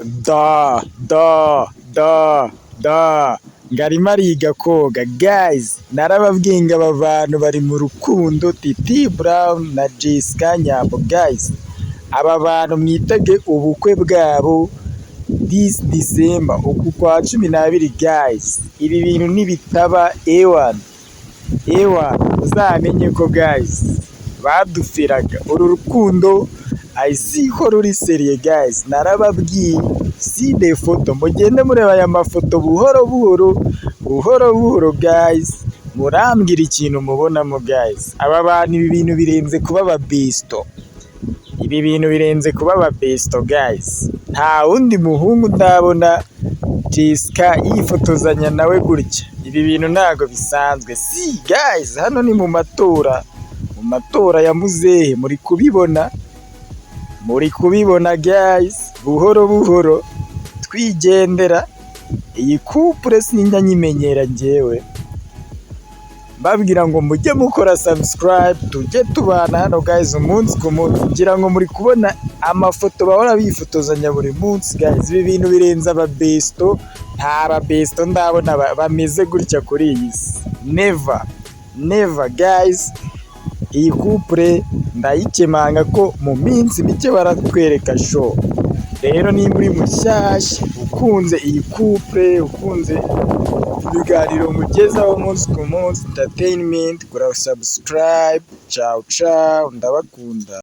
Da, da, da, da. Ngarimo ariga koga. Guys, narababwiye ngo aba bantu bari mu rukundo, Titi Brown na Jessica Nyambo. Guys, aba bantu mwitege ubukwe bwabo this December, uku kwa 12. Guys, ibi bintu nibitaba ewan uzamenye ko guys badufiraga uru rukundo ko ruri seriye. Guys, narababwiye si de foto, mugende mureba aya mafoto buhoro buhoro guys, murambwira ikintu mubonamo. Guys, aba bantu ibi bintu birenze kuba ababesto. Guys, nta wundi muhungu ndabona Jessica yifotozanya nawe gutya. Ibi bintu ntago bisanzwe. Si guys, hano ni mu matora ya muzehe, muri kubibona guys, buhoro twigendera. Iyi couple sinjya nyimenyera njyewe, babwira ngo mujye mukora subscribe tujye tubana hano guys umunsi ku munsi. Ngira ngo muri kubona amafoto bahora bifotozanya buri munsi. Guys, ibi bintu birenze ababesto, nta babesto ndabona bameze gutya kuri iyi si. Never guys. Iyi couple ndayikemanga ko mu minsi mike baratwereka show. Rero ni muri mushyashya ukunze iyi couple, ukunze ibiganiro mugezaho umunsi ku munsi entertainment, kora subscribe. Ciao, ndabakunda.